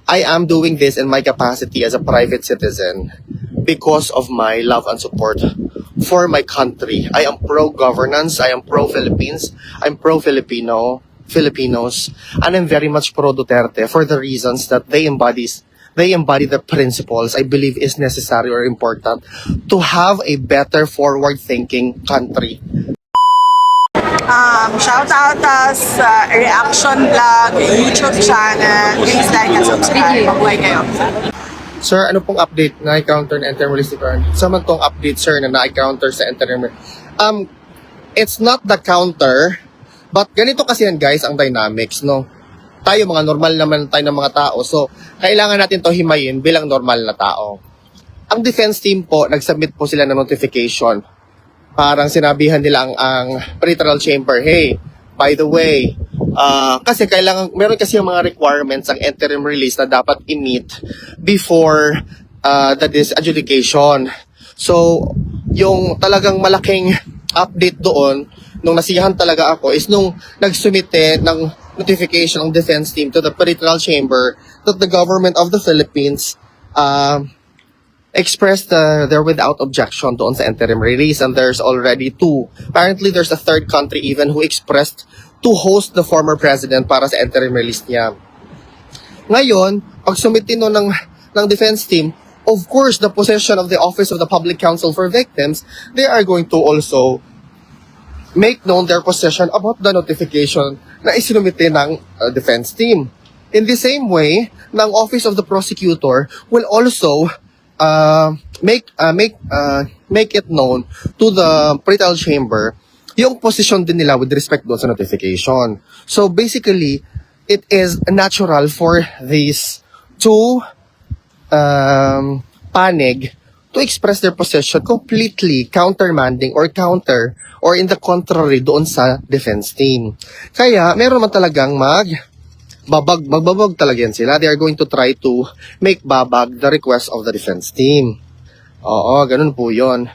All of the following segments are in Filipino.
I am doing this in my capacity as a private citizen because of my love and support for my country. I am pro-governance, I am pro-Philippines, I'm Filipinos, and I'm very much pro-Duterte for the reasons that they embody the principles I believe is necessary or important to have a better forward-thinking country. Shout out us reaction vlog, YouTube channel. Please like and subscribe. Mabuhay kayo. Sir, ano pong update na i-counter na interim release ni Karen? Saan man tong update, sir, na na-counter sa interim? It's not the counter, but ganito kasi yan, guys, ang dynamics, no? Tayo, mga normal naman tayo ng mga tao, so kailangan natin to himayin bilang normal na tao. Ang defense team po, nag-submit po sila ng notification. Parang sinabihan nila ang pretrial chamber, hey, by the way, kasi kailangan, meron kasi yung mga requirements ang interim release na dapat i-meet before the disadjudication. So, yung talagang malaking update doon, nung nasiyahan talaga ako, is nung nagsumite ng notification ng defense team to the pretrial chamber that the government of the Philippines expressed their without objection doon sa interim release, and there's already two. Apparently, there's a third country even who expressed to host the former president para sa interim release niya. Ngayon, pag sumitin ng defense team, of course, the possession of the Office of the Public Counsel for Victims, they are going to also make known their possession about the notification na isinumite ng defense team. In the same way, ng Office of the Prosecutor will also make it known to the pretrial chamber yung position din nila with respect doon sa notification. So basically, it is natural for these two panig to express their position completely countermanding or counter or in the contrary doon sa defense team. Kaya meron man talagang magbabag talaga yan sila. They are going to try to make babag the request of the defense team. Oo, ganun po yun.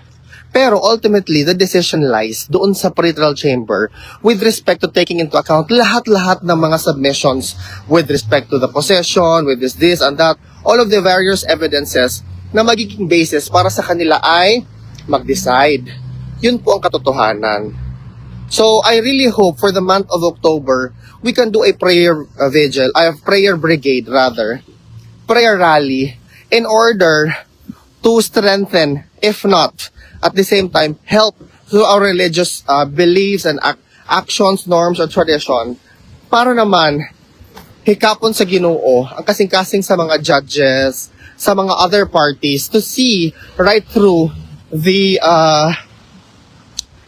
Pero ultimately, the decision lies doon sa pretrial chamber with respect to taking into account lahat-lahat ng mga submissions with respect to the possession, with this and that, all of the various evidences na magiging basis para sa kanila ay mag-decide. Yun po ang katotohanan. So, I really hope for the month of October, we can do a prayer vigil, prayer brigade rather, prayer rally, in order to strengthen, if not, at the same time, help to our religious beliefs and actions, norms, or tradition, para naman, hikapon sa Ginoo, ang kasing-kasing sa mga judges, sa mga other parties, to see right through the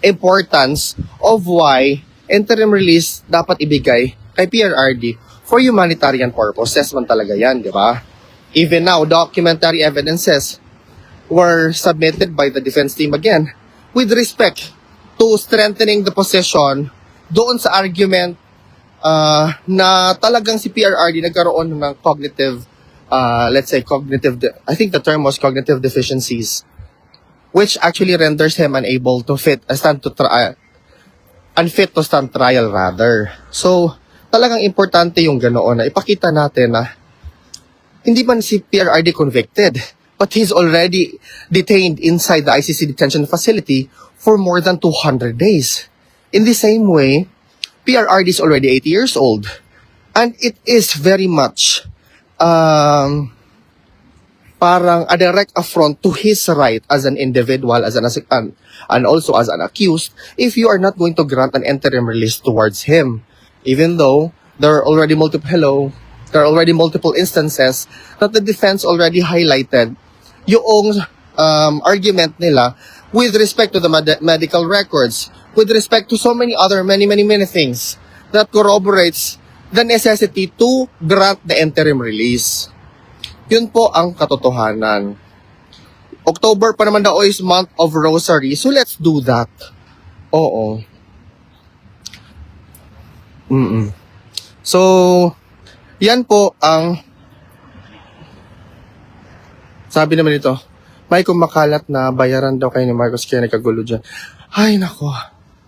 importance of why interim release dapat ibigay kay PRRD for humanitarian purposes man talaga yan, di ba? Even now, documentary evidences were submitted by the defense team again with respect to strengthening the position doon sa argument na talagang si PRRD nagkaroon ng cognitive, let's say I think the term was cognitive deficiencies, which actually renders him unable to unfit to stand trial rather. So, talagang importante yung ganoon na ipakita natin na hindi man si PRRD convicted, but he's already detained inside the ICC detention facility for more than 200 days. In the same way, PRRD is already 80 years old. And it is very much parang a direct affront to his right as an individual, as an and also as an accused, if you are not going to grant an interim release towards him. Even though there are already multiple instances that the defense already highlighted yung argument nila with respect to the medical records, with respect to so many other many things that corroborates the necessity to grant the interim release. Yun po ang katotohanan. October pa naman daw is month of rosary, so let's do that. Oo. So, yan po ang sabi naman ito. May kumakalat na bayaran daw kayo ni Marcos kaya nagkagulo dyan. Ay nako,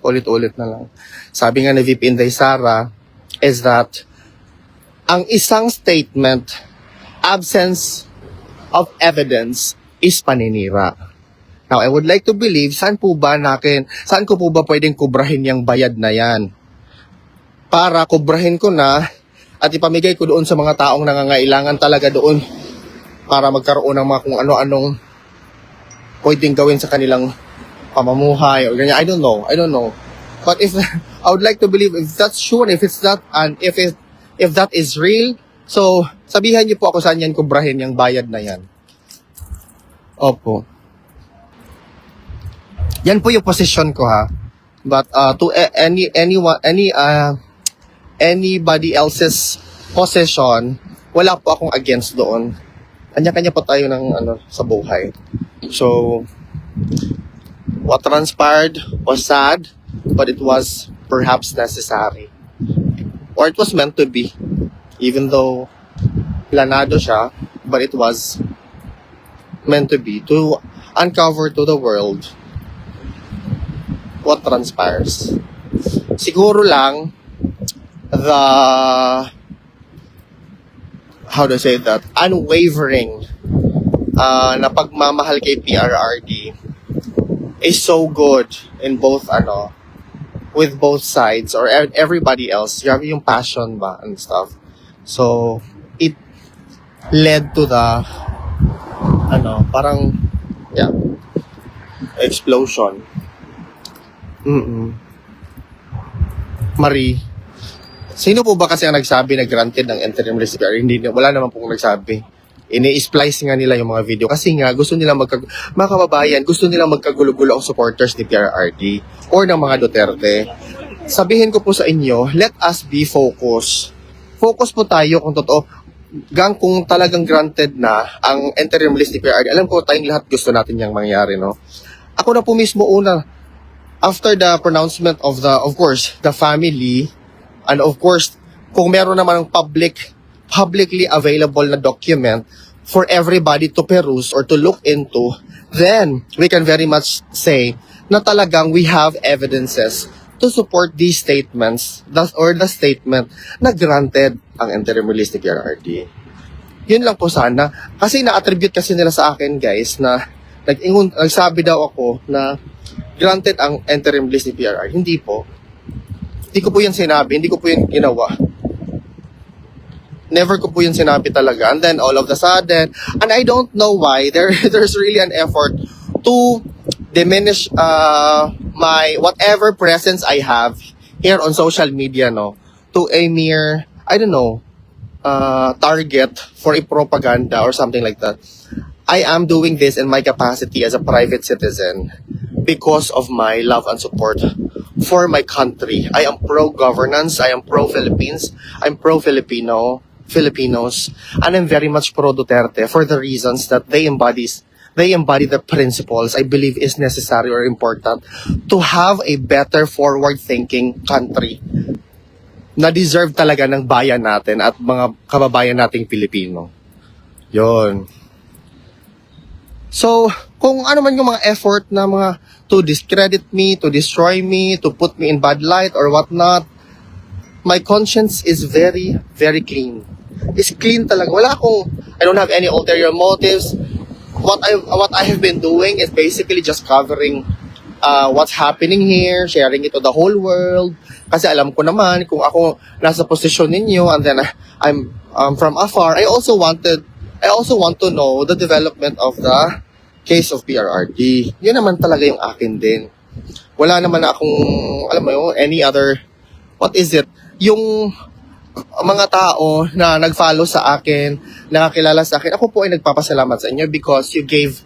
ulit-ulit na lang. Sabi nga ni VP Inday Sara is that ang isang statement, absence of evidence is paninira. Now, I would like to believe, saan ko po ba pwedeng kubrahin yung bayad na yan? Para kubrahin ko na at ipamigay ko doon sa mga taong nangangailangan talaga doon para magkaroon ng mga kung ano-anong pwedeng gawin sa kanilang pamumuhay or ganyan. I don't know. But if I would like to believe if that's true, if it's that, and if that is real, so sabihan niyo po ako saan yan kubrahin yung bayad na yan. Opo. Yan po yung position ko ha. But to anybody else's position, wala po akong against doon. Kanya-kanya po tayo ng sa buhay. So what transpired was sad, but it was perhaps necessary. Or it was meant to be. Even though planado siya, but it was meant to be to uncover to the world what transpires. Siguro lang the how to say that unwavering na pagmamahal kay PRRD is so good in both with both sides or everybody else. You have yung passion ba and stuff. So it led to the parang explosion. Marie, sino po ba kasi ang nagsabi na granted ng interim list? Hindi, wala naman pong nagsabi. Ini-splice nga nila yung mga video kasi nga gusto nila mga kababayan, gusto nila magkagulo-gulo ang supporters ni PRRD or ng mga Duterte. Sabihin ko po sa inyo, let us be focused. Focus po tayo kung totoo. Kung talagang granted na ang interim list ni PRRD, alam ko tayong lahat gusto natin yung mangyari, no? Ako na po mismo after the pronouncement of course, the family, and of course, kung meron naman publicly available na document for everybody to peruse or to look into, then we can very much say na talagang we have evidences to support these statements or the statement na granted ang interim release ni PRRD. Yun lang po sana. Kasi na-attribute kasi nila sa akin, guys, na nagsabi daw ako na granted ang interim release ni PRRD. Hindi po. Hindi ko po yan sinabi. Hindi ko po yan ginawa. Never ko po yun sinabi talaga. And then all of a sudden, and I don't know why, there's really an effort to diminish my whatever presence I have here on social media, no, to a mere, I don't know, target for a propaganda or something like that. I am doing this in my capacity as a private citizen because of my love and support for my country. I am pro-governance, I am pro-Philippines, I'm Filipinos, and I'm very much pro-Duterte for the reasons that they embody the principles I believe is necessary or important to have a better forward-thinking country na deserve talaga ng bayan natin at mga kababayan nating Pilipino. Yun. So, kung ano man yung mga effort na mga to discredit me, to destroy me, to put me in bad light or whatnot, my conscience is very, very clean. It's clean talaga. I don't have any ulterior motives. What I have been doing is basically just covering what's happening here, sharing it to the whole world. Kasi alam ko naman kung ako nasa posisyon ninyo and then I'm from afar. I also want to know the development of the case of PRRD. Yun naman talaga yung akin din. Wala naman akong, alam mo yun, any other, what is it? Yung mga tao na nag-follow sa akin, nakakilala sa akin, ako po ay nagpapasalamat sa inyo because you gave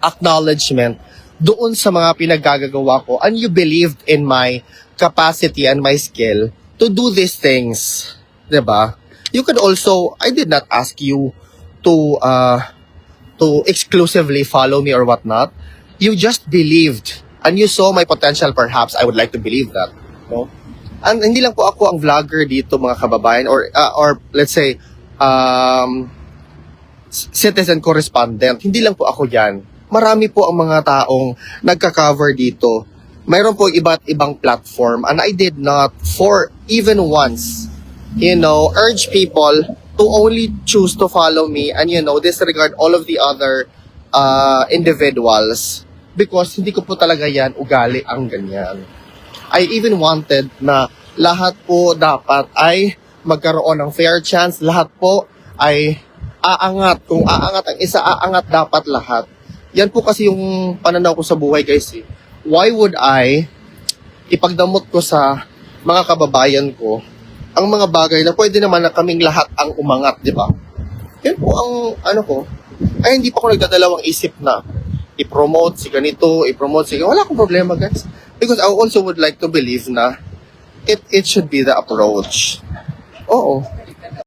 acknowledgement doon sa mga pinaggagawa ko and you believed in my capacity and my skill to do these things. Diba? You could also, I did not ask you to exclusively follow me or whatnot. You just believed and you saw my potential. Perhaps I would like to believe that, no? And hindi lang po ako ang vlogger dito, mga kababayan, or let's say citizen correspondent. Hindi lang po ako yan. Marami po ang mga taong nagka-cover dito. mayroon po iba't ibang platform and I did not for even once, urge people to only choose to follow me and, disregard all of the other individuals because hindi ko po talaga yan ugali ang ganyan. I even wanted na lahat po dapat ay magkaroon ng fair chance, lahat po ay aangat. Kung aangat ang isa, aangat dapat lahat. Yan po kasi yung pananaw ko sa buhay, guys. Why would I ipagdamot ko sa mga kababayan ko ang mga bagay na pwede naman na kaming lahat ang umangat, di ba? Yan po ang ko. Ay, hindi pa ako nagdadalawang isip na i-promote si ganito, i-promote si ganito. Wala akong problema, guys. Because I also would like to believe na it should be the approach. Oo.